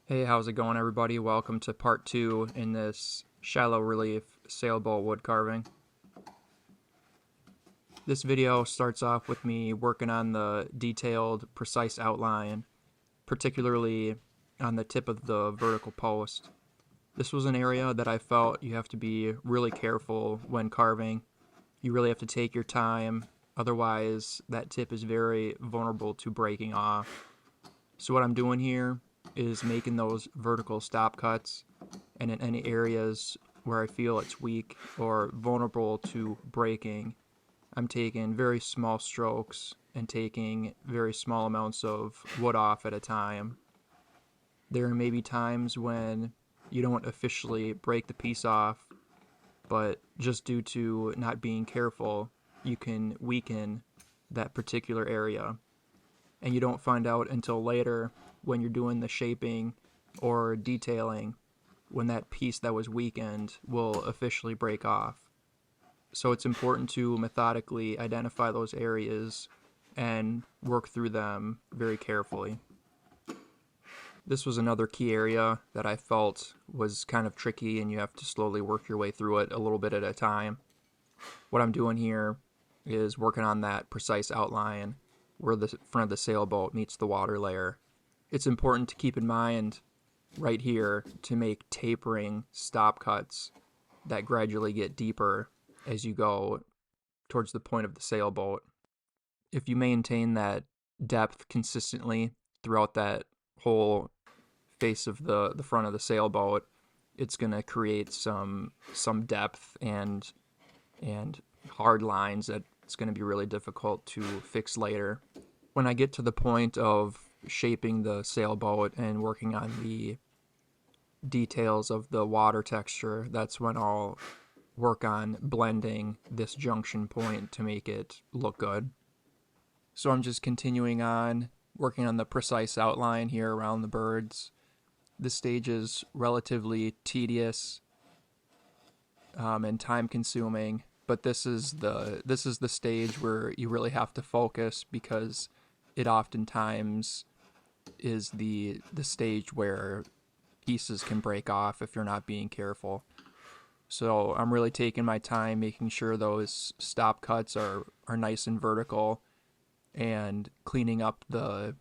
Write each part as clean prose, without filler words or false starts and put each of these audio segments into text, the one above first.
Hey, how's it going, everybody? Welcome to part 2 in this shallow relief sailboat wood carving. This video starts off with me working on the detailed, precise outline, particularly on the tip of the vertical post. This was an area that I felt you have to be really careful when carving. You really have to take your time, otherwise that tip is very vulnerable to breaking off. So what I'm doing here is making those vertical stop cuts, and in any areas where I feel it's weak or vulnerable to breaking, I'm taking very small strokes and taking very small amounts of wood off at a time. There may be times when you don't officially break the piece off, but just due to not being careful, you can weaken that particular area. And you don't find out until later when you're doing the shaping or detailing when that piece that was weakened will officially break off. So it's important to methodically identify those areas and work through them very carefully. This was another key area that I felt was kind of tricky, and you have to slowly work your way through it a little bit at a time. What I'm doing here is working on that precise outline where the front of the sailboat meets the water layer. It's important to keep in mind right here to make tapering stop cuts that gradually get deeper as you go towards the point of the sailboat. If you maintain that depth consistently throughout that whole face of the front of the sailboat, it's going to create some depth and hard lines that it's going to be really difficult to fix later. When I get to the point of shaping the sailboat and working on the details of the water texture, that's when I'll work on blending this junction point to make it look good. So I'm just continuing on working on the precise outline here around the birds. This stage is relatively tedious and time consuming, but this is the stage where you really have to focus, because it oftentimes is the stage where pieces can break off if you're not being careful. So I'm really taking my time making sure those stop cuts are nice and vertical, and cleaning up those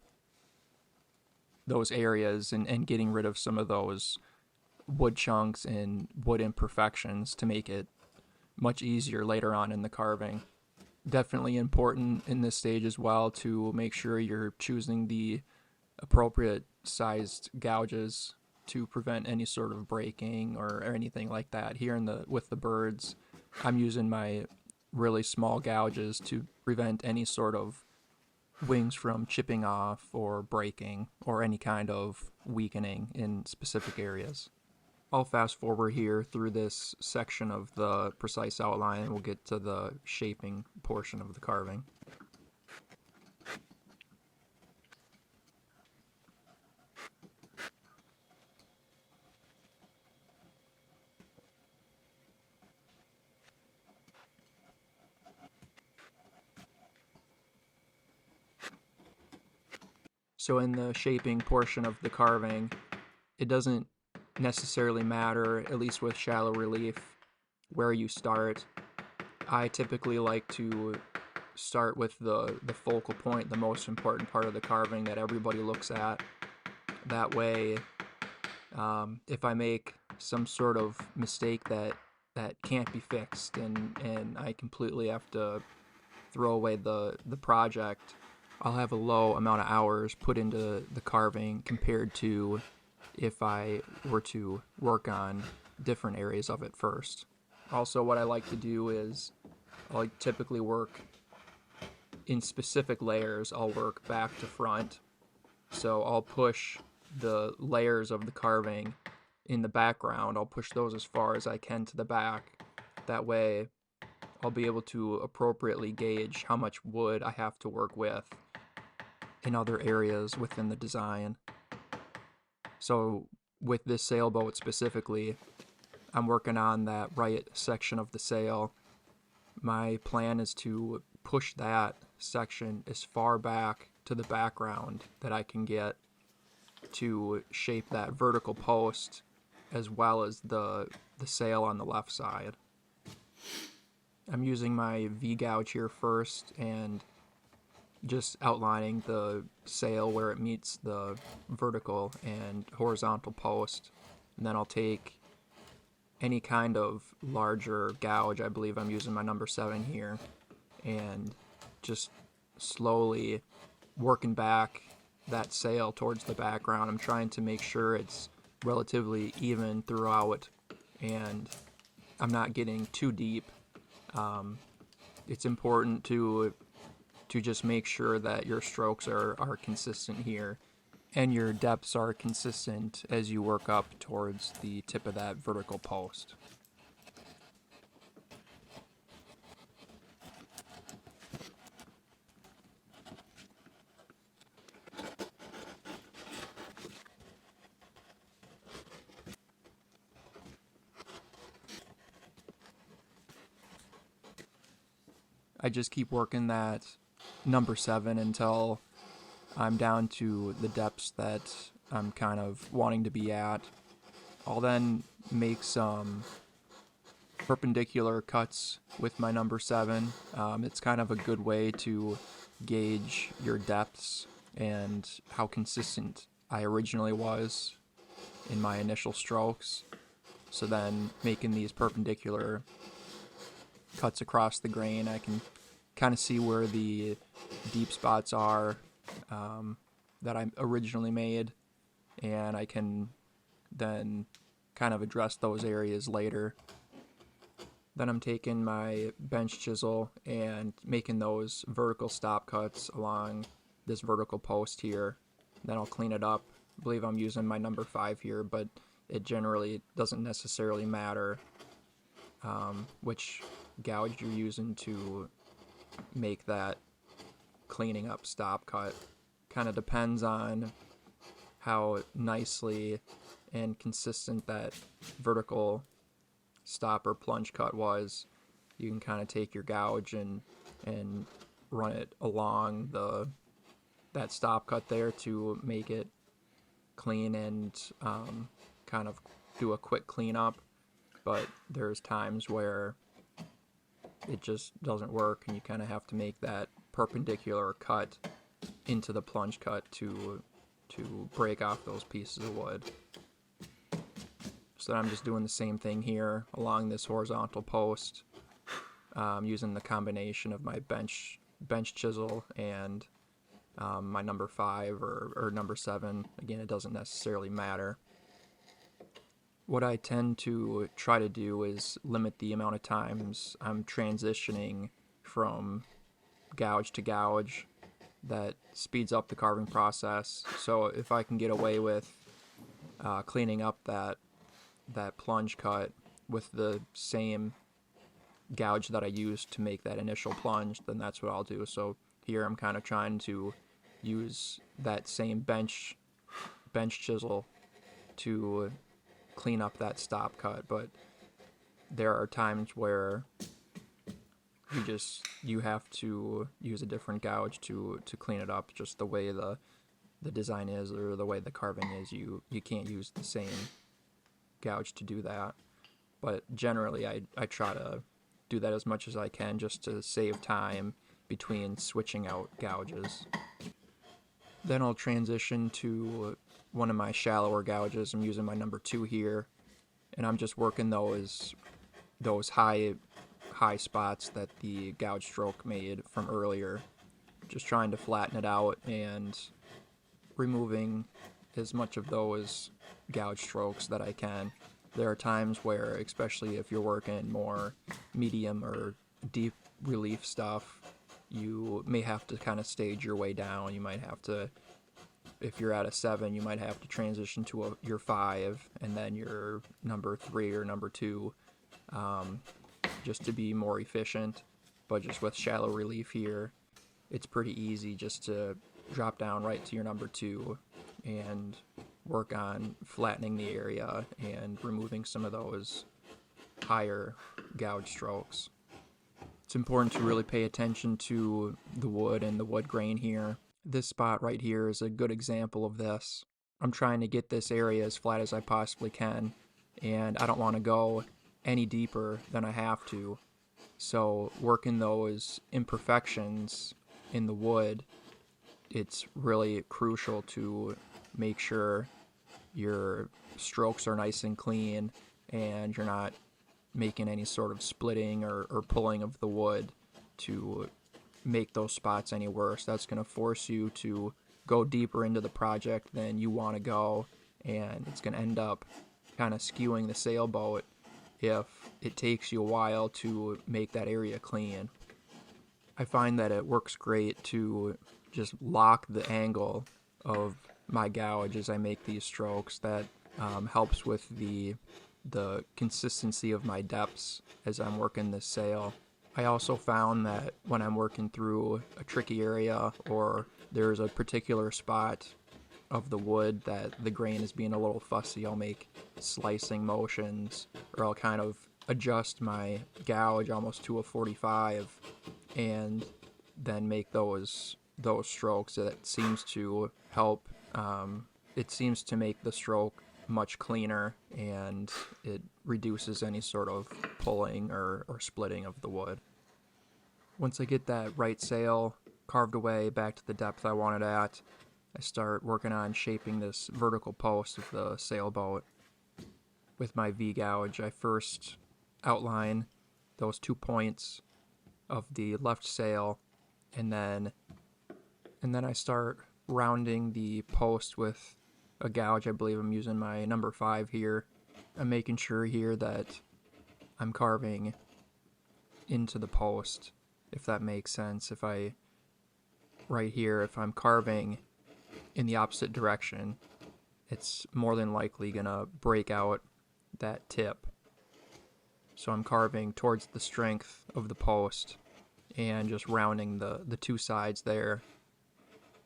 areas and getting rid of some of those wood chunks and wood imperfections to make it much easier later on in the carving. Definitely important in this stage as well to make sure you're choosing the appropriate sized gouges to prevent any sort of breaking or anything like that. Here with the birds, I'm using my really small gouges to prevent any sort of wings from chipping off or breaking or any kind of weakening in specific areas. I'll fast forward here through this section of the precise outline, and we'll get to the shaping portion of the carving. So in the shaping portion of the carving, it doesn't necessarily matter, at least with shallow relief, where you start. I typically like to start with the focal point, the most important part of the carving that everybody looks at. That way, if I make some sort of mistake that can't be fixed, and I completely have to throw away the project, I'll have a low amount of hours put into the carving compared to if I were to work on different areas of it first. Also, what I like to do is I'll typically work in specific layers. I'll work back to front. So I'll push the layers of the carving in the background. I'll push those as far as I can to the back. That way I'll be able to appropriately gauge how much wood I have to work with in other areas within the design. So with this sailboat specifically, I'm working on that right section of the sail. My plan is to push that section as far back to the background that I can get. to shape that vertical post as well as the sail on the left side. I'm using my V-gouge here first and just outlining the sail where it meets the vertical and horizontal post. And then I'll take any kind of larger gouge, I believe I'm using my number 7 here, and just slowly working back that sail towards the background. I'm trying to make sure it's relatively even throughout and I'm not getting too deep. It's important to just make sure that your strokes are consistent here and your depths are consistent as you work up towards the tip of that vertical post. I just keep working that number 7 until I'm down to the depths that I'm kind of wanting to be at. I'll then make some perpendicular cuts with my number 7. It's kind of a good way to gauge your depths and how consistent I originally was in my initial strokes. So then making these perpendicular cuts across the grain, I can kind of see where the deep spots are that I originally made, and I can then kind of address those areas later. Then I'm taking my bench chisel and making those vertical stop cuts along this vertical post here. Then I'll clean it up. I believe I'm using my number 5 here, but it generally doesn't necessarily matter which gouge you're using to make that cleaning up stop cut. Kind of depends on how nicely and consistent that vertical stop or plunge cut was. You can kind of take your gouge and run it along that stop cut there to make it clean and kind of do a quick cleanup. But there's times where it just doesn't work and you kind of have to make that perpendicular cut into the plunge cut to break off those pieces of wood. So I'm just doing the same thing here along this horizontal post, using the combination of my bench chisel and my number 5 or number 7. Again, it doesn't necessarily matter. What I tend to try to do is limit the amount of times I'm transitioning from gouge to gouge. That speeds up the carving process. So if I can get away with cleaning up that plunge cut with the same gouge that I used to make that initial plunge, then that's what I'll do. So here I'm kind of trying to use that same bench chisel to clean up that stop cut, but there are times where you have to use a different gouge to clean it up, just the way the design is or the way the carving is. You can't use the same gouge to do that, but generally I try to do that as much as I can just to save time between switching out gouges. Then I'll transition to one of my shallower gouges. I'm using my number 2 here, and I'm just working those high spots that the gouge stroke made from earlier. Just trying to flatten it out and removing as much of those gouge strokes that I can. There are times where, especially if you're working more medium or deep relief stuff, you may have to kind of stage your way down. You might have to, if you're at a 7, you might have to transition to your 5 and then your number 3 or number 2, just to be more efficient. But just with shallow relief here, it's pretty easy just to drop down right to your number 2 and work on flattening the area and removing some of those higher gouge strokes. It's important to really pay attention to the wood and the wood grain here. This spot right here is a good example of this. I'm trying to get this area as flat as I possibly can, and I don't want to go any deeper than I have to. So working those imperfections in the wood, it's really crucial to make sure your strokes are nice and clean and you're not making any sort of splitting or pulling of the wood to make those spots any worse. That's going to force you to go deeper into the project than you want to go, and it's going to end up kind of skewing the sailboat if it takes you a while to make that area clean. I find that it works great to just lock the angle of my gouge as I make these strokes. That helps with the consistency of my depths as I'm working this sail. I also found that when I'm working through a tricky area or there's a particular spot of the wood that the grain is being a little fussy, I'll make slicing motions, or I'll kind of adjust my gouge almost to a 45 and then make those strokes. That seems to help. It seems to make the stroke much cleaner, and it reduces any sort of pulling or splitting of the wood. Once I get that right sail carved away back to the depth I want it at, I start working on shaping this vertical post of the sailboat. With my V-gouge, I first outline those 2 points of the left sail, and then I start rounding the post with a gouge. I believe I'm using my number 5 here. I'm making sure here that I'm carving into the post, if that makes sense. Right here, if I'm carving in the opposite direction, it's more than likely gonna break out that tip. So I'm carving towards the strength of the post and just rounding the 2 sides there.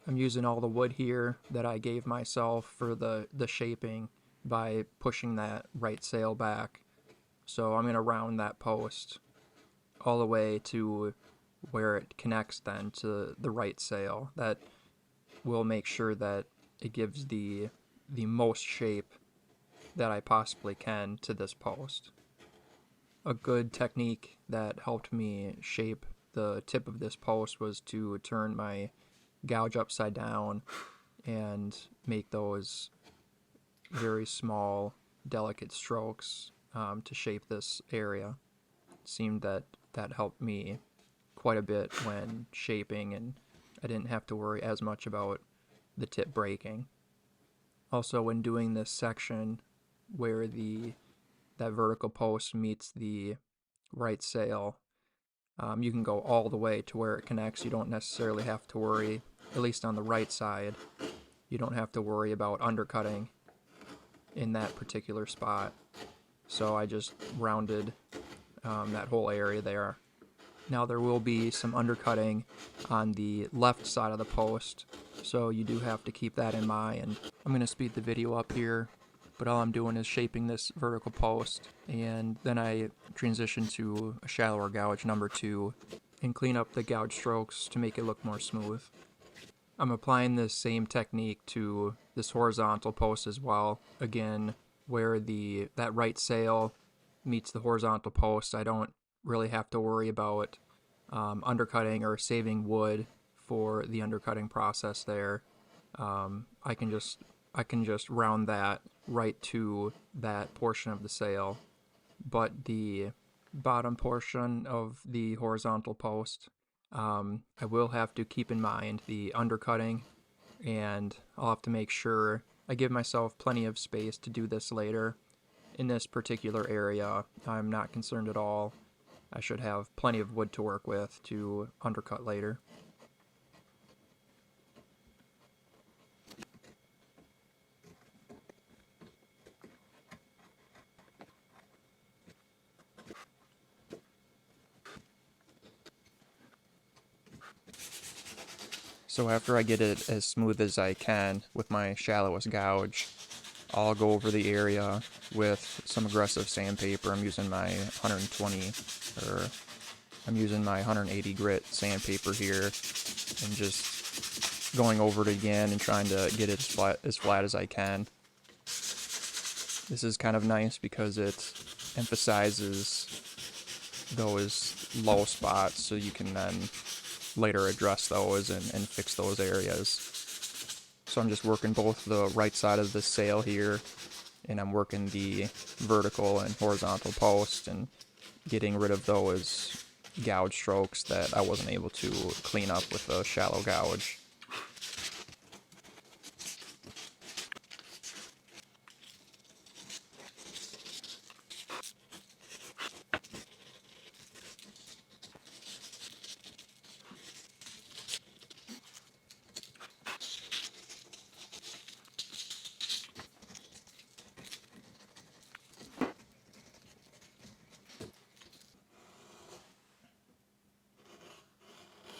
I'm using all the wood here that I gave myself for the shaping by pushing that right sail back. So I'm going to round that post all the way to where it connects then to the right sail. That will make sure that it gives the most shape that I possibly can to this post. A good technique that helped me shape the tip of this post was to turn my gouge upside down and make those very small, delicate strokes to shape this area. It seemed that helped me quite a bit when shaping, and I didn't have to worry as much about the tip breaking. Also, when doing this section where that vertical post meets the right sail, you can go all the way to where it connects. You don't necessarily have to worry, at least on the right side, you don't have to worry about undercutting in that particular spot. So I just rounded that whole area there. Now there will be some undercutting on the left side of the post, so you do have to keep that in mind. I'm going to speed the video up here, but all I'm doing is shaping this vertical post, and then I transition to a shallower gouge, number 2, and clean up the gouge strokes to make it look more smooth. I'm applying this same technique to this horizontal post as well. Again, where that right sail meets the horizontal post, I don't really have to worry about undercutting or saving wood for the undercutting process there. I can just round that right to that portion of the sail, but the bottom portion of the horizontal post, I will have to keep in mind the undercutting, and I'll have to make sure I give myself plenty of space to do this later. In this particular area, I'm not concerned at all. I should have plenty of wood to work with to undercut later. So after I get it as smooth as I can with my shallowest gouge, I'll go over the area with some aggressive sandpaper. I'm using my 180 grit sandpaper here, and just going over it again and trying to get it as flat as I can. This is kind of nice because it emphasizes those low spots, so you can then later address those and fix those areas. So I'm just working both the right side of the sail here, and I'm working the vertical and horizontal post and getting rid of those gouge strokes that I wasn't able to clean up with a shallow gouge.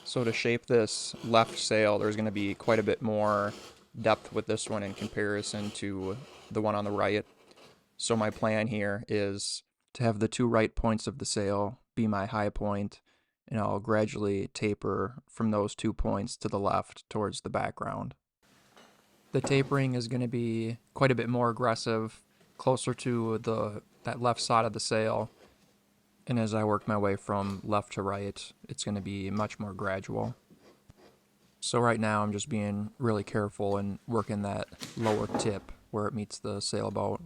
So to shape this left sail, there's going to be quite a bit more depth with this one in comparison to the one on the right. So my plan here is to have the two right points of the sail be my high point, and I'll gradually taper from those 2 points to the left towards the background. The tapering is going to be quite a bit more aggressive, closer to that left side of the sail. And as I work my way from left to right, it's going to be much more gradual. So right now I'm just being really careful and working that lower tip where it meets the sailboat.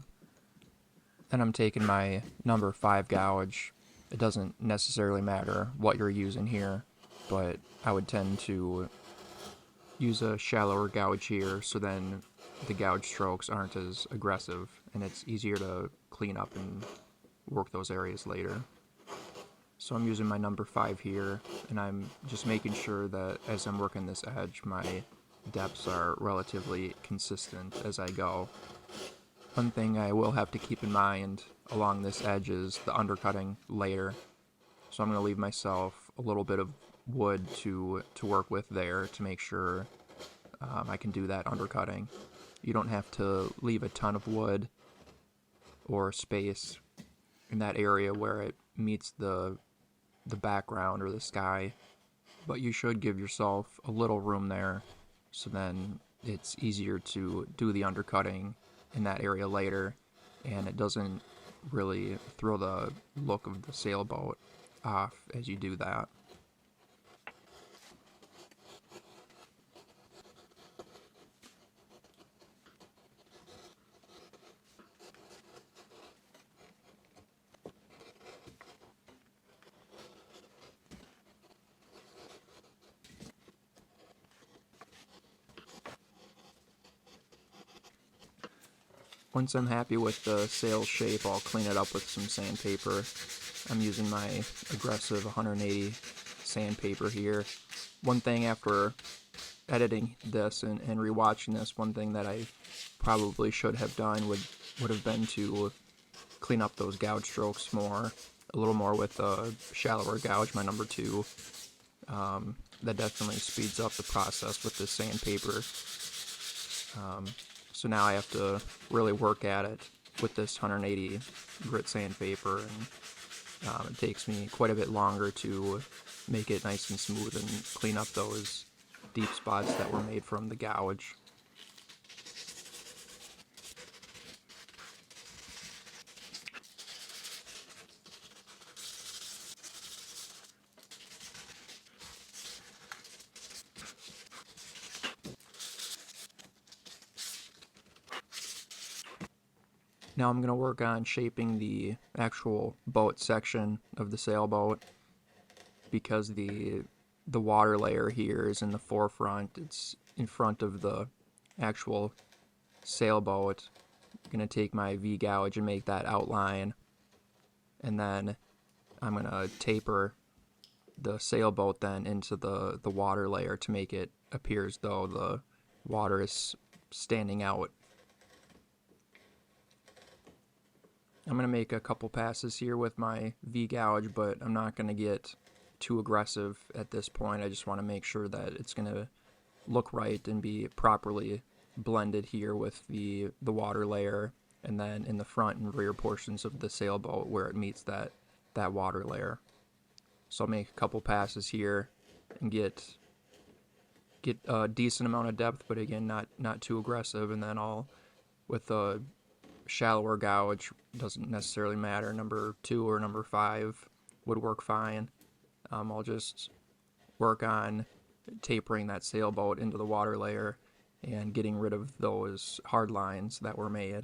Then I'm taking my number 5 gouge. It doesn't necessarily matter what you're using here, but I would tend to use a shallower gouge here, so then the gouge strokes aren't as aggressive and it's easier to clean up and work those areas later. So I'm using my number 5 here, and I'm just making sure that as I'm working this edge, my depths are relatively consistent as I go. One thing I will have to keep in mind along this edge is the undercutting layer. So I'm going to leave myself a little bit of wood to work with there to make sure I can do that undercutting. You don't have to leave a ton of wood or space in that area where it meets the background or the sky, but you should give yourself a little room there, so then it's easier to do the undercutting in that area later, and it doesn't really throw the look of the sailboat off as you do that. Once I'm happy with the sail shape, I'll clean it up with some sandpaper. I'm using my aggressive 180 sandpaper here. One thing after editing this and rewatching this, one thing that I probably should have done would have been to clean up those gouge strokes a little more with a shallower gouge, my number 2. That definitely speeds up the process with the sandpaper. So now I have to really work at it with this 180 grit sandpaper, and it takes me quite a bit longer to make it nice and smooth and clean up those deep spots that were made from the gouge. Now I'm going to work on shaping the actual boat section of the sailboat, because the water layer here is in the forefront. It's in front of the actual sailboat. I'm going to take my V-gouge and make that outline, and then I'm going to taper the sailboat then into the water layer to make it appear as though the water is standing out. I'm going to make a couple passes here with my V-gouge, but I'm not going to get too aggressive at this point. I just want to make sure that it's going to look right and be properly blended here with the water layer, and then in the front and rear portions of the sailboat where it meets that water layer. So I'll make a couple passes here and get get a decent amount of depth, but again, not too aggressive. And then with a shallower gouge, doesn't necessarily matter, number 2 or number 5 would work fine. I'll just work on tapering that sailboat into the water layer and getting rid of those hard lines that were made.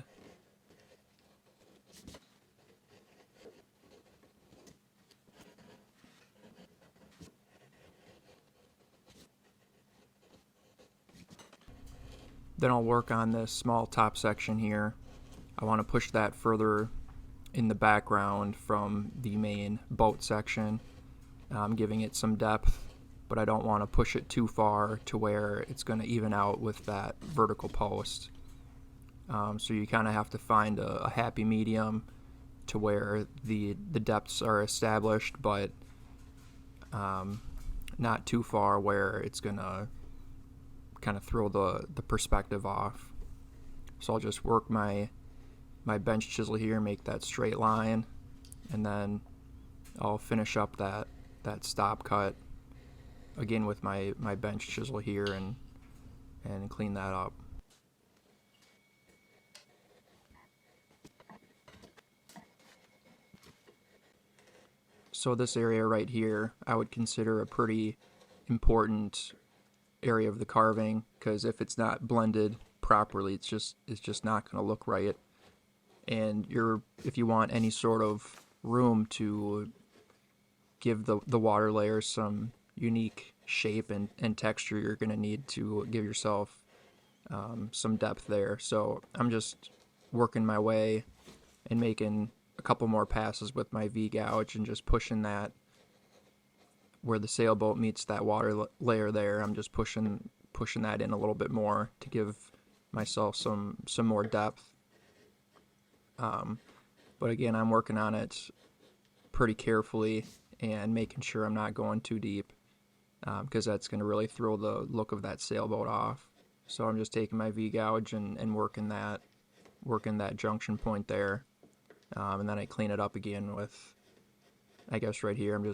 Then I'll work on this small top section here. I want to push that further in the background from the main boat section. I'm giving it some depth, but I don't want to push it too far to where it's going to even out with that vertical post. So you kind of have to find a happy medium to where the depths are established, but not too far where it's going to kind of throw the perspective off. So I'll just work my bench chisel here, make that straight line, and then I'll finish up that stop cut again with my bench chisel here and clean that up. So this area right here I would consider a pretty important area of the carving, because if it's not blended properly, it's just not going to look right. And if you want any sort of room to give the water layer some unique shape and texture, you're going to need to give yourself some depth there. So I'm just working my way and making a couple more passes with my V gouge and just pushing that where the sailboat meets that water layer there. I'm just pushing that in a little bit more to give myself some more depth. But again, I'm working on it pretty carefully and making sure I'm not going too deep, because that's going to really throw the look of that sailboat off. So I'm just taking my V gouge and working that junction point there, and then I clean it up again with, I guess right here, I'm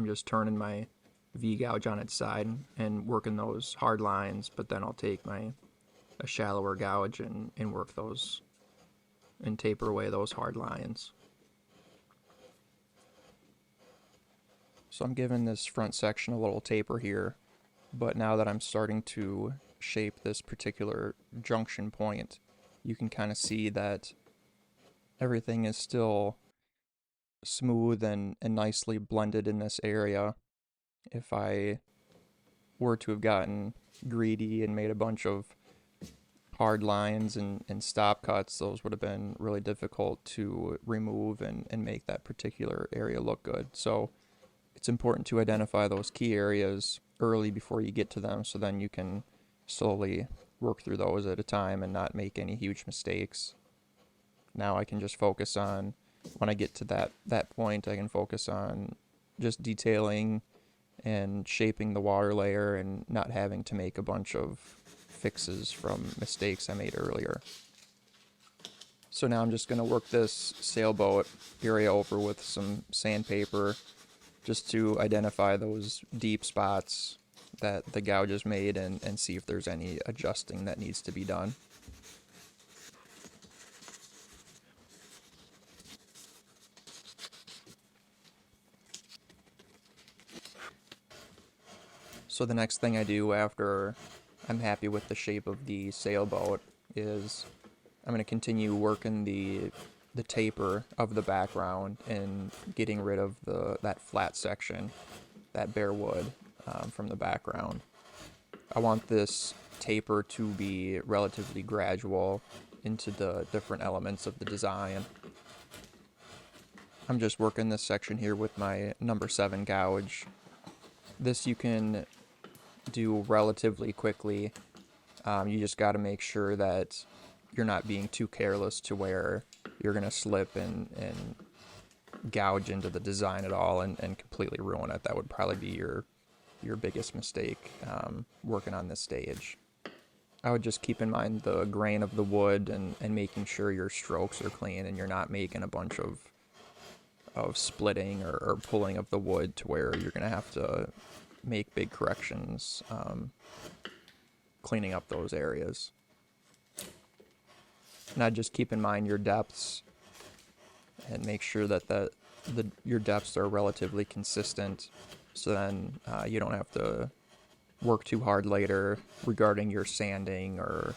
just turning my V gouge on its side and working those hard lines, but then I'll take a shallower gouge and work those and taper away those hard lines. So I'm giving this front section a little taper here, but now that I'm starting to shape this particular junction point, you can kind of see that everything is still smooth and nicely blended in this area. If I were to have gotten greedy and made a bunch of hard lines and stop cuts, those would have been really difficult to remove and make that particular area look good. So it's important to identify those key areas early before you get to them, so then you can slowly work through those at a time and not make any huge mistakes. Now I can just focus on, when I get to that point, I can focus on just detailing and shaping the water layer and not having to make a bunch of fixes from mistakes I made earlier. So now I'm just going to work this sailboat area over with some sandpaper just to identify those deep spots that the gouge is made and see if there's any adjusting that needs to be done. So the next thing I do after I'm happy with the shape of the sailboat is I'm going to continue working the taper of the background and getting rid of that flat section, that bare wood from the background. I want this taper to be relatively gradual into the different elements of the design. I'm just working this section here with my number 7 gouge. This you can do relatively quickly. You just got to make sure that you're not being too careless to where you're going to slip and gouge into the design at all and completely ruin it. That would probably be your biggest mistake working on this stage. I would just keep in mind the grain of the wood and making sure your strokes are clean and you're not making a bunch of splitting or pulling of the wood to where you're going to have to make big corrections, cleaning up those areas. Now just keep in mind your depths and make sure that your depths are relatively consistent, so then you don't have to work too hard later regarding your sanding. Or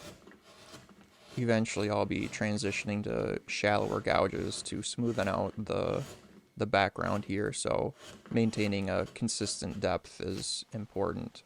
eventually I'll be transitioning to shallower gouges to smoothen out the background here, so maintaining a consistent depth is important.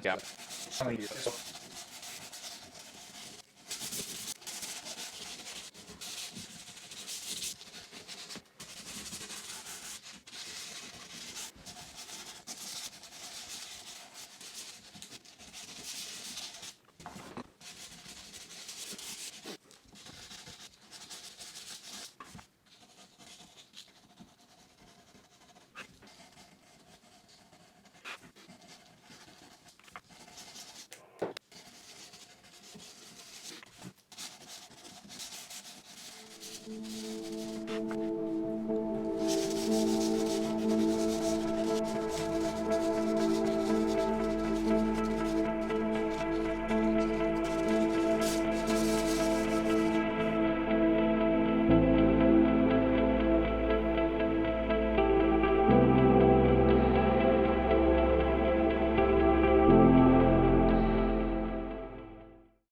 Ja.